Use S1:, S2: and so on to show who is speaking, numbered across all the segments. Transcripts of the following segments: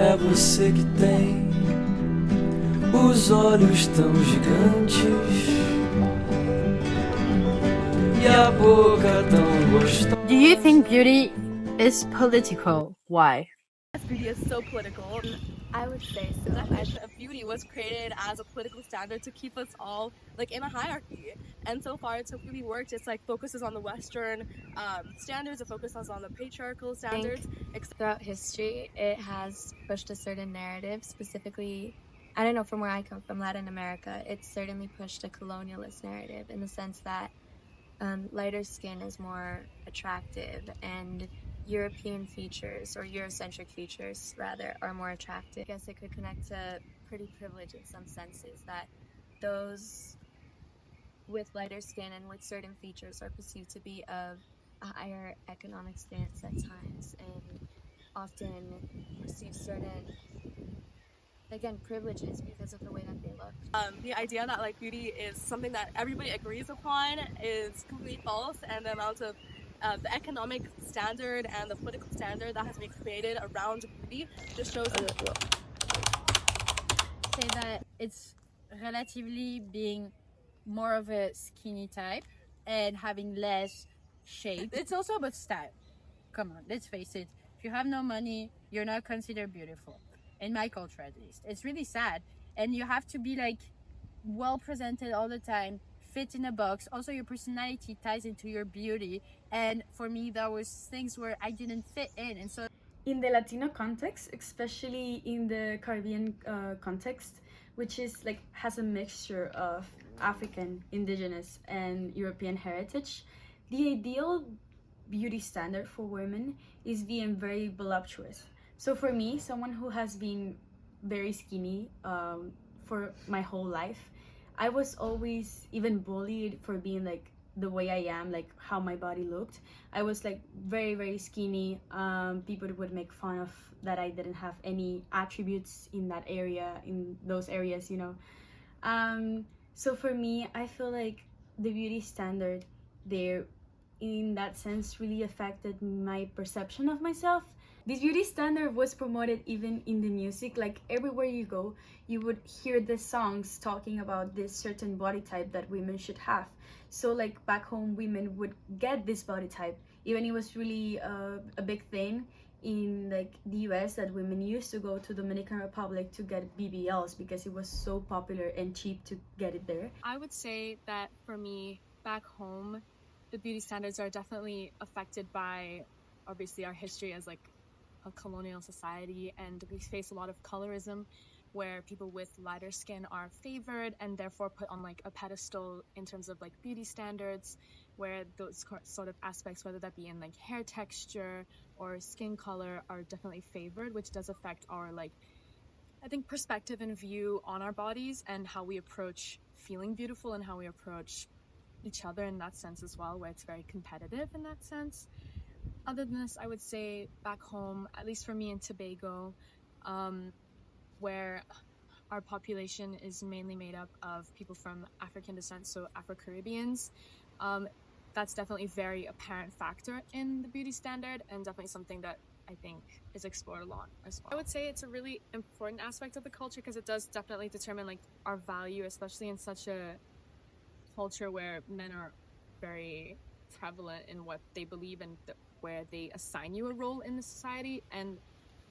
S1: É você que tem os olhos tão gigantes e a boca tão gostosa.
S2: Do you think beauty is political? Why?
S3: Beauty is so political.
S4: I would say so.
S3: The definition of beauty was created as a political standard to keep us all like in a hierarchy, and so far it's really worked. It's like focuses on the Western standards, it focuses on the patriarchal standards.
S4: Throughout history, it has pushed a certain narrative, specifically, I don't know, from where I come from, Latin America, it's certainly pushed a colonialist narrative in the sense that lighter skin is more attractive and European features, or Eurocentric features rather, are more attractive. I guess it could connect to pretty privilege in some senses, that those with lighter skin and with certain features are perceived to be of a higher economic stance at times and often receive certain, again, privileges because of the way that they look.
S3: The idea that like beauty is something that everybody agrees upon is completely false, and the amount of the economic standard and the political standard that has been created around beauty just shows
S2: Say that it's relatively being more of a skinny type and having less shape. It's also about style. Come on, let's face it. If you have no money, you're not considered beautiful. In my culture, at least. It's really sad. And you have to be like well presented all the time, fit in a box. Also, your personality ties into your beauty. And for me, there was things where I didn't fit in. And so
S5: in the Latino context, especially in the Caribbean context, which is like has a mixture of African, indigenous, and European heritage, the ideal beauty standard for women is being very voluptuous. So for me, someone who has been very skinny for my whole life, I was always even bullied for being like the way I am, like how my body looked. I was like very, very skinny. People would make fun of that I didn't have any attributes in that area, in those areas, you know. So for me, I feel like the beauty standard there, in that sense, really affected my perception of myself. This beauty standard was promoted even in the music. Like everywhere you go, you would hear the songs talking about this certain body type that women should have. So like back home, women would get this body type. Even it was really a big thing in like the US that women used to go to Dominican Republic to get BBLs because it was so popular and cheap to get it there.
S3: I would say that for me, back home, the beauty standards are definitely affected by obviously our history as like a colonial society, and we face a lot of colorism where people with lighter skin are favored and therefore put on like a pedestal in terms of like beauty standards, where those sort of aspects, whether that be in like hair texture or skin color, are definitely favored, which does affect our like, I think, perspective and view on our bodies and how we approach feeling beautiful and how we approach each other in that sense as well, where it's very competitive in that sense. Other than this, I would say back home, at least for me in Tobago, where our population is mainly made up of people from African descent, so Afro-Caribbeans, that's definitely a very apparent factor in the beauty standard, and definitely something that I think is explored a lot as well. I would say it's a really important aspect of the culture because it does definitely determine like our value, especially in such a culture where men are very prevalent in what they believe and where they assign you a role in the society. And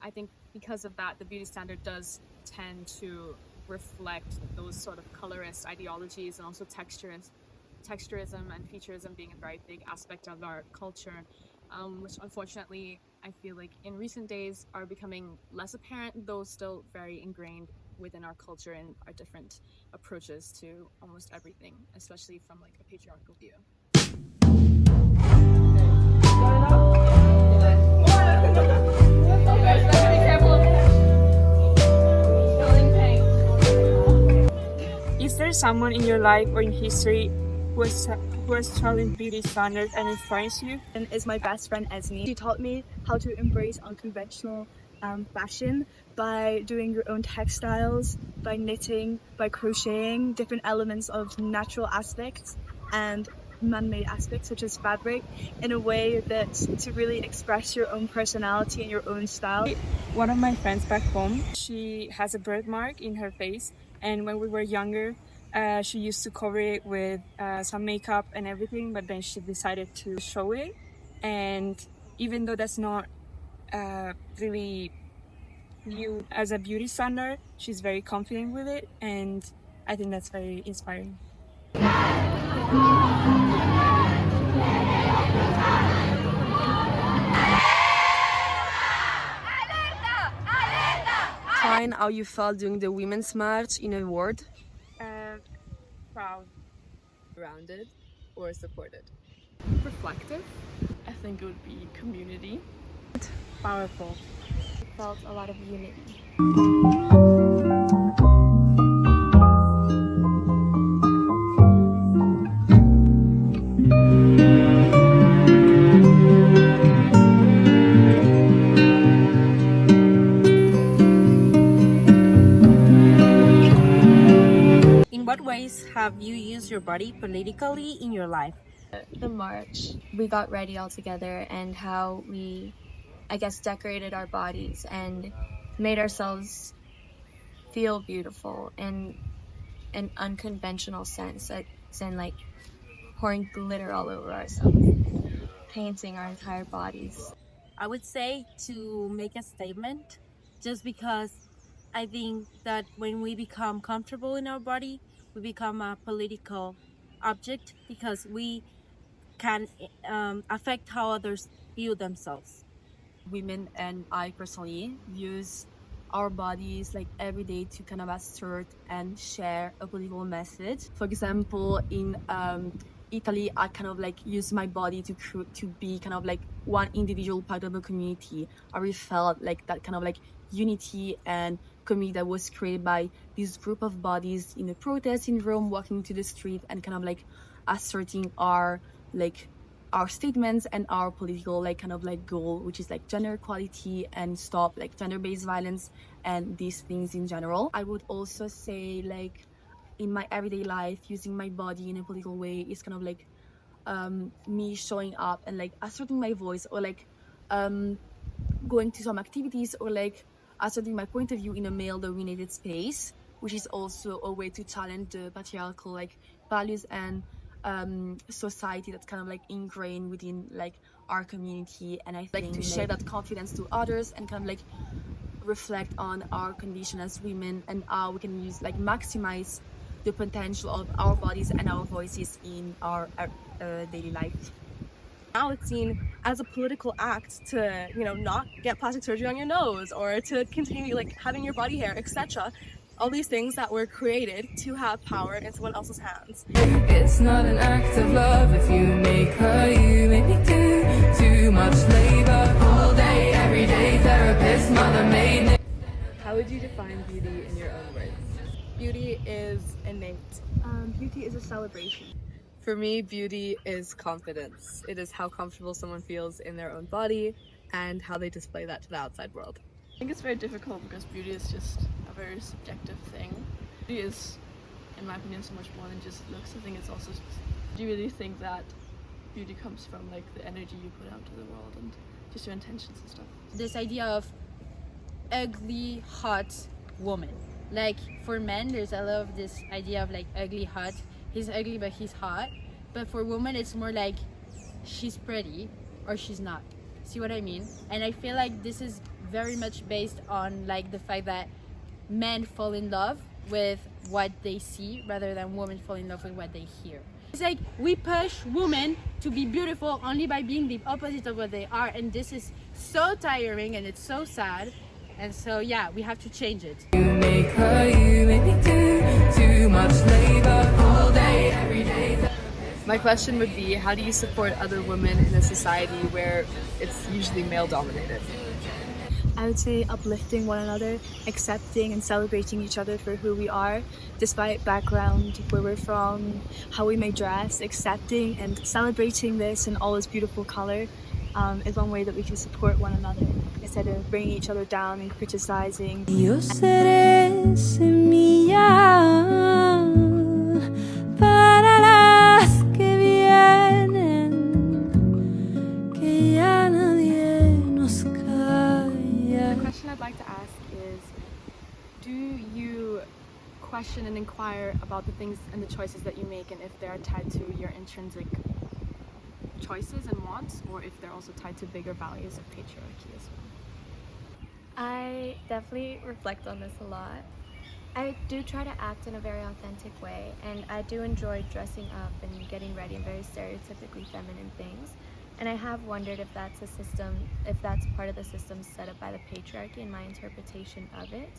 S3: I think because of that, the beauty standard does tend to reflect those sort of colorist ideologies, and also texturism and featureism being a very big aspect of our culture, which unfortunately I feel like in recent days are becoming less apparent, though still very ingrained within our culture and our different approaches to almost everything, especially from like a patriarchal view.
S6: Is there someone in your life or in history who has challenged beauty standards and inspires you?
S3: And is my best friend Esme. She taught me how to embrace unconventional fashion by doing your own textiles, by knitting, by crocheting different elements of natural aspects, and
S6: man-made aspects such as fabric in a way that to really express your own personality and your own style. One of my friends back home, she has a birthmark in her face, and when we were younger, she used to cover it with some makeup and everything, but then she decided to show it. And even though that's not really viewed as a beauty standard, she's very confident with it, and I think that's very inspiring.
S7: Define how you felt during the Women's March in a word.
S6: Proud.
S7: Surrounded or supported.
S8: Reflective. I think it would be community.
S2: Powerful.
S4: I felt a lot of unity.
S2: In what ways have you used your body politically in your life?
S4: The march, we got ready all together, and how we, I guess, decorated our bodies and made ourselves feel beautiful in an unconventional sense, as in like pouring glitter all over ourselves, painting our entire bodies.
S2: I would say to make a statement, just because I think that when we become comfortable in our body, we become a political object because we can affect how others view themselves.
S7: Women and I personally use our bodies like every day to kind of assert and share a political message. For example, in Italy, I kind of like use my body to be kind of like one individual part of a community. I really felt like that kind of like unity and community that was created by this group of bodies in a protest in Rome, walking to the street and kind of like asserting our statements and our political like kind of like goal, which is like gender equality and stop like gender-based violence and these things in general. I would also say like in my everyday life, using my body in a political way is kind of like me showing up and like asserting my voice, or like going to some activities, or like asserting my point of view in a male-dominated space, which is also a way to challenge the patriarchal like values and society that's kind of like ingrained within like our community. And I think like to share that confidence to others and kind of like reflect on our condition as women and how we can use like maximize the potential of our bodies and our voices in our daily life.
S9: Now it's seen as a political act to, not get plastic surgery on your nose, or to continue like having your body hair, etc. All these things that were created to have power in someone else's hands.
S1: It's not an act of love if you make her, you make me do too much labor all day, every day. Therapist, mother made me.
S8: How would you define beauty in your own words?
S9: Beauty is innate. Beauty is a celebration.
S7: For me, beauty is confidence. It is how comfortable someone feels in their own body and how they display that to the outside world.
S8: I think it's very difficult because beauty is just a very subjective thing. Beauty is, in my opinion, so much more than just looks. I think it's also do you really think that beauty comes from like the energy you put out to the world and just your intentions and stuff?
S2: This idea of ugly, hot woman. Like for men, there's a lot of this idea of like ugly, hot. He's ugly, but he's hot. But for women, it's more like she's pretty or she's not. See what I mean? And I feel like this is very much based on like the fact that men fall in love with what they see rather than women fall in love with what they hear. It's like we push women to be beautiful only by being the opposite of what they are, and this is so tiring and it's so sad. And so yeah, we have to change it.
S1: You make her, you make me do too much labor all day, every day.
S7: My question would be, how do you support other women in a society where it's usually male dominated?
S6: I would say uplifting one another, accepting and celebrating each other for who we are, despite background, where we're from, how we may dress. Accepting and celebrating this in all its beautiful color is one way that we can support one another instead of bringing each other down and criticizing.
S1: Yo seré semilla para las que vienen.
S3: question I'd like to ask is, do you question and inquire about the things and the choices that you make, and if they are tied to your intrinsic choices and wants, or if they're also tied to bigger values of patriarchy as well?
S4: I definitely reflect on this a lot. I do try to act in a very authentic way, and I do enjoy dressing up and getting ready in very stereotypically feminine things. And I have wondered if that's a system, if that's part of the system set up by the patriarchy and my interpretation of it.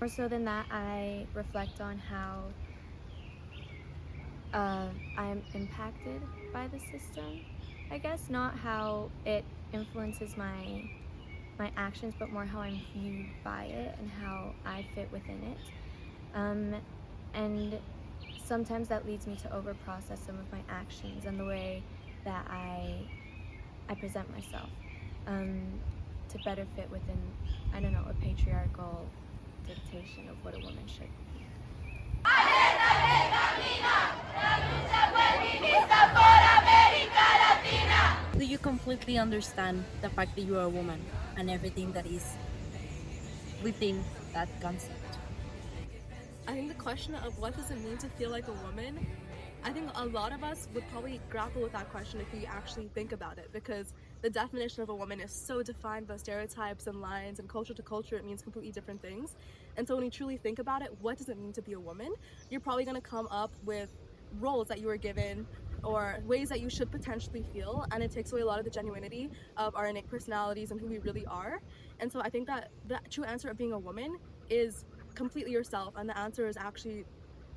S4: More so than that, I reflect on how I'm impacted by the system. I guess not how it influences my actions, but more how I'm viewed by it and how I fit within it. And sometimes that leads me to over-process some of my actions and the way that I present myself to better fit within, I don't know, a patriarchal dictation of what a woman should be.
S10: Do you completely understand the fact that you are a woman and everything that is within that concept?
S9: I think the question of what does it mean to feel like a woman, I think a lot of us would probably grapple with that question if we actually think about it, because the definition of a woman is so defined by stereotypes and lines, and culture to culture it means completely different things. And so when you truly think about it, what does it mean to be a woman? You're probably going to come up with roles that you were given or ways that you should potentially feel, and it takes away a lot of the genuinity of our innate personalities and who we really are. And so I think that the true answer of being a woman is completely yourself, and the answer is actually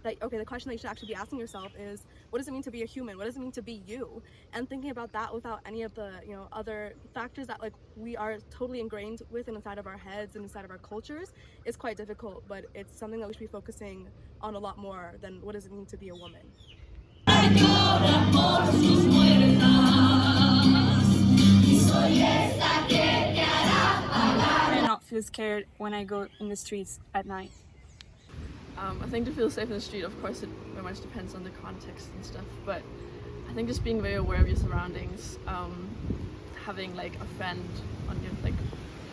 S9: that, okay, the question that you should actually be asking yourself is, what does it mean to be a human? What does it mean to be you? And thinking about that without any of the, other factors that like we are totally ingrained with and inside of our heads and inside of our cultures is quite difficult, but it's something that we should be focusing on a lot more than what does it mean to be a woman.
S6: I not feel scared when I go in the streets at night.
S8: I think to feel safe in the street, of course, it very much depends on the context and stuff, but I think just being very aware of your surroundings, having like a friend on your, like,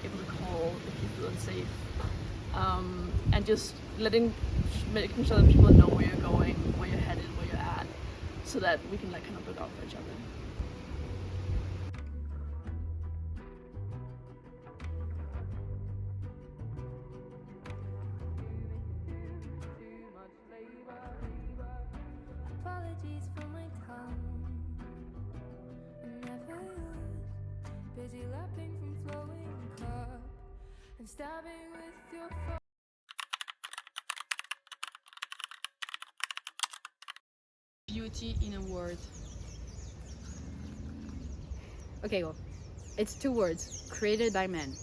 S8: able to call if you feel unsafe, and just making sure that people know where you're going, where you're headed, where you're at, so that we can like kind of look out for each other.
S1: Apologies for my tongue. I never used, busy lapping from flowing cup and stabbing with your phone.
S10: Beauty in a word. Okay, well, it's two words created by men.